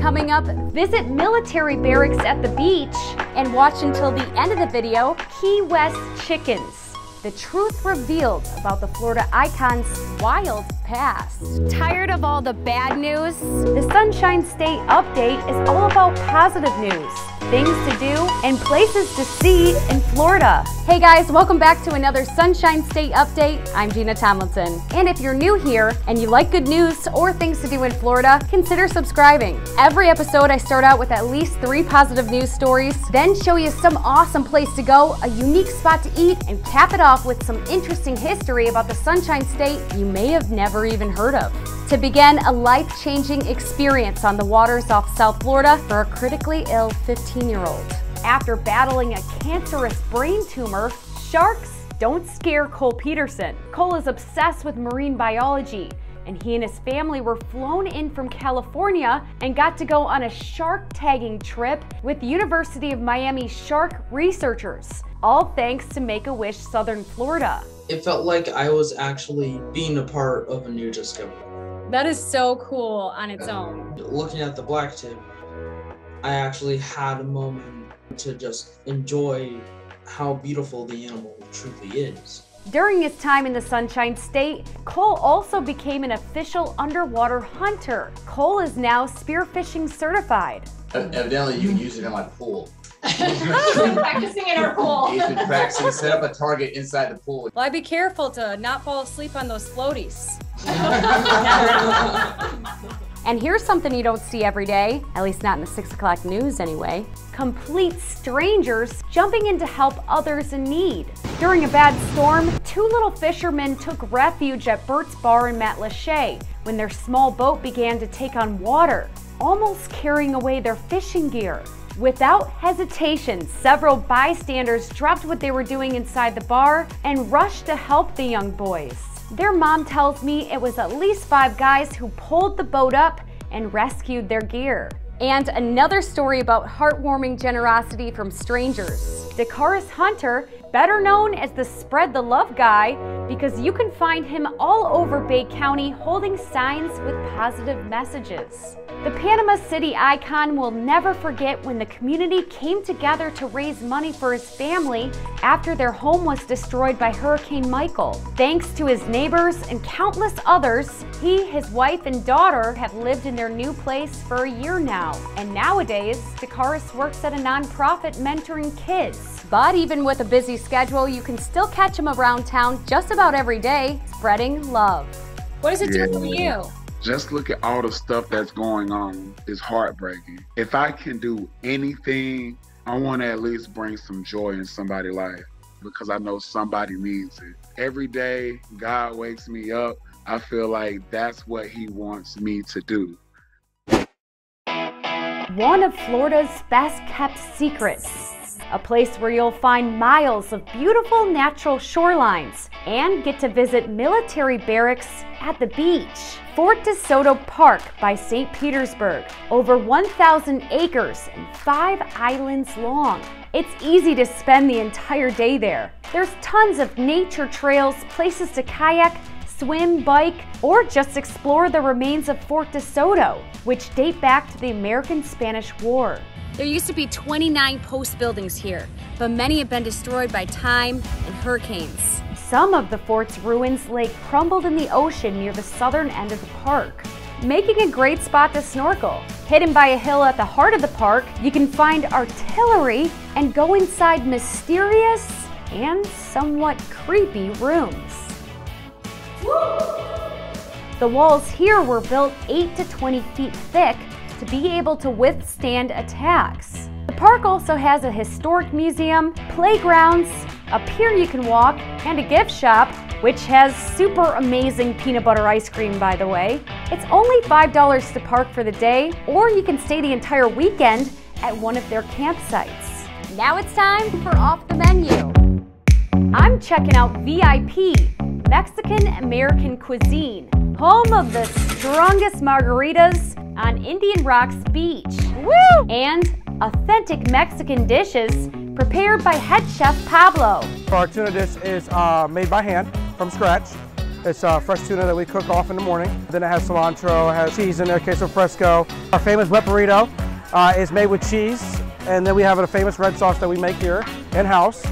Coming up, visit military barracks at the beach and watch until the end of the video, Key West chickens. The truth revealed about the Florida icon's wild past. Tired of all the bad news? The Sunshine State Update is all about positive news, things to do, and places to see in Florida. Hey guys, welcome back to another Sunshine State Update. I'm Gina Tomlinson. And if you're new here and you like good news or things to do in Florida, consider subscribing. Every episode I start out with at least 3 positive news stories, then show you some awesome place to go, a unique spot to eat, and cap it off with some interesting history about the Sunshine State you may have never even heard of. To begin a life-changing experience on the waters off South Florida for a critically ill 15-year-old. After battling a cancerous brain tumor, sharks don't scare Cole Peterson. Cole is obsessed with marine biology, and he and his family were flown in from California and got to go on a shark tagging trip with University of Miami shark researchers, all thanks to Make-A-Wish Southern Florida. It felt like I was actually being a part of a new discovery. That is so cool on its own. Looking at the blacktip, I actually had a moment to just enjoy how beautiful the animal truly is. During his time in the Sunshine State, Cole also became an official underwater hunter. Cole is now spearfishing certified. Evidently, you can use it in my pool. He's been practicing in our pool. He's been practicing, set up a target inside the pool. Well, I'd be careful to not fall asleep on those floaties. And here's something you don't see every day, at least not in the 6 o'clock news anyway. Complete strangers jumping in to help others in need. During a bad storm, 2 little fishermen took refuge at Bert's Bar in Matlacha when their small boat began to take on water, almost carrying away their fishing gear. Without hesitation, several bystanders dropped what they were doing inside the bar and rushed to help the young boys. Their mom tells me it was at least 5 guys who pulled the boat up and rescued their gear. And another story about heartwarming generosity from strangers. Decaris Hunter, better known as the Spread the Love guy, because you can find him all over Bay County holding signs with positive messages. The Panama City icon will never forget when the community came together to raise money for his family after their home was destroyed by Hurricane Michael. Thanks to his neighbors and countless others, he, his wife, and daughter have lived in their new place for a year now. And nowadays, Decaris works at a nonprofit mentoring kids. But even with a busy schedule, you can still catch him around town just about every day, spreading love. What does it do for you? Just look at all the stuff that's going on. It's heartbreaking. If I can do anything, I want to at least bring some joy in somebody's life because I know somebody needs it. Every day, God wakes me up. I feel like that's what He wants me to do. One of Florida's best kept secrets. A place where you'll find miles of beautiful natural shorelines and get to visit military barracks at the beach. Fort De Soto Park by St. Petersburg, over 1,000 acres and 5 islands long. It's easy to spend the entire day there. There's tons of nature trails, places to kayak, swim, bike, or just explore the remains of Fort De Soto, which date back to the American-Spanish War. There used to be 29 post buildings here, but many have been destroyed by time and hurricanes. Some of the fort's ruins lay crumbled in the ocean near the southern end of the park, making a great spot to snorkel. Hidden by a hill at the heart of the park, you can find artillery and go inside mysterious and somewhat creepy rooms. The walls here were built 8 to 20 feet thick to be able to withstand attacks. The park also has a historic museum, playgrounds, a pier you can walk, and a gift shop, which has super amazing peanut butter ice cream, by the way. It's only $5 to park for the day, or you can stay the entire weekend at one of their campsites. Now it's time for Off the Menu. I'm checking out VIP, Mexican American Cuisine, home of the strongest margaritas on Indian Rocks Beach. Woo! And authentic Mexican dishes prepared by head chef Pablo. Our tuna dish is made by hand from scratch. It's fresh tuna that we cook off in the morning. Then it has cilantro, it has cheese in there, queso fresco. Our famous wet burrito is made with cheese, and then we have a famous red sauce that we make here in-house.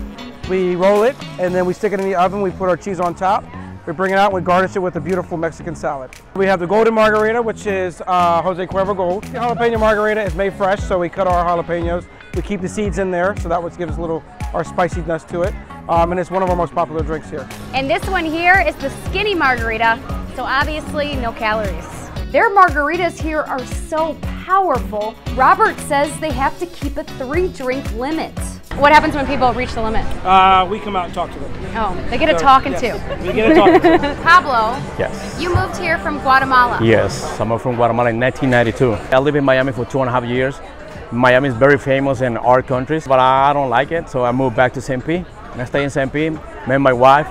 We roll it, and then we stick it in the oven. We put our cheese on top. We bring it out, we garnish it with a beautiful Mexican salad. We have the golden margarita, which is Jose Cuervo Gold. The jalapeno margarita is made fresh, so we cut our jalapenos. We keep the seeds in there, so that gives us a little, our spiciness to it. And it's one of our most popular drinks here. And this one here is the skinny margarita, so obviously no calories. Their margaritas here are so powerful, Robert says they have to keep a 3-drink limit. What happens when people reach the limit? We come out and talk to them. Oh, they get a talking yes, to. We get a talking to. Pablo, Yes. you moved here from Guatemala. Yes, I'm from Guatemala in 1992. I lived in Miami for 2.5 years. Miami is very famous in our countries, but I don't like it, so I moved back to St. Pete. And I stay in St. Pete, met my wife,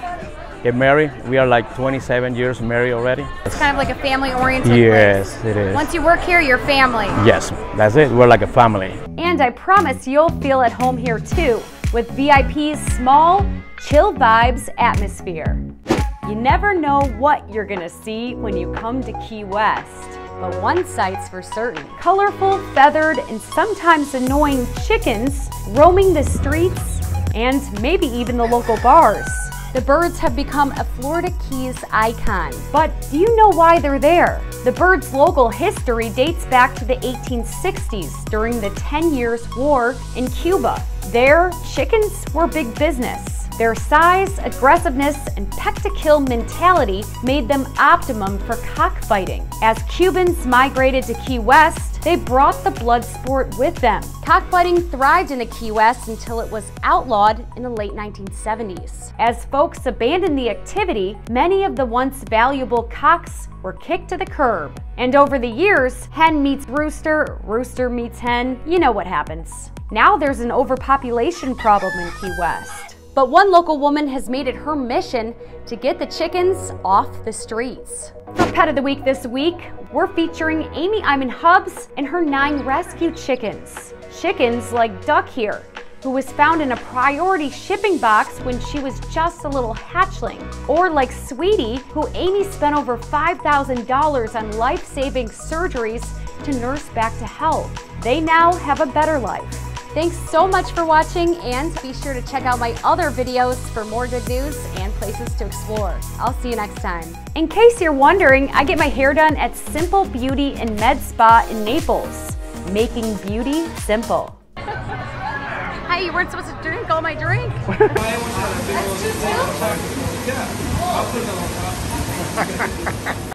get married. We are like 27 years married already. It's kind of like a family-oriented Yes, place. it is. Once you work here, you're family. Yes, that's it. We're like a family. And I promise you'll feel at home here too, with VIP's small, chill vibes atmosphere. You never know what you're gonna see when you come to Key West. But one sight's for certain. Colorful, feathered, and sometimes annoying chickens roaming the streets and maybe even the local bars. The birds have become a Florida Keys icon. But do you know why they're there? The birds' local history dates back to the 1860s during the 10 Years' War in Cuba. There, chickens were big business. Their size, aggressiveness, and peck-to-kill mentality made them optimum for cockfighting. As Cubans migrated to Key West, they brought the blood sport with them. Cockfighting thrived in the Key West until it was outlawed in the late 1970s. As folks abandoned the activity, many of the once valuable cocks were kicked to the curb. And over the years, hen meets rooster, rooster meets hen, you know what happens. Now there's an overpopulation problem in Key West. But one local woman has made it her mission to get the chickens off the streets. For Pet of the Week this week, we're featuring Amy Iman Hubbs and her 9 rescued chickens. Chickens like Duck here, who was found in a priority shipping box when she was just a little hatchling. Or like Sweetie, who Amy spent over $5,000 on life-saving surgeries to nurse back to health. They now have a better life. Thanks so much for watching, and be sure to check out my other videos for more good news and places to explore. I'll see you next time. In case you're wondering, I get my hair done at Simple Beauty and Med Spa in Naples, making beauty simple. Hey, you weren't supposed to drink all my drink. That's too soon.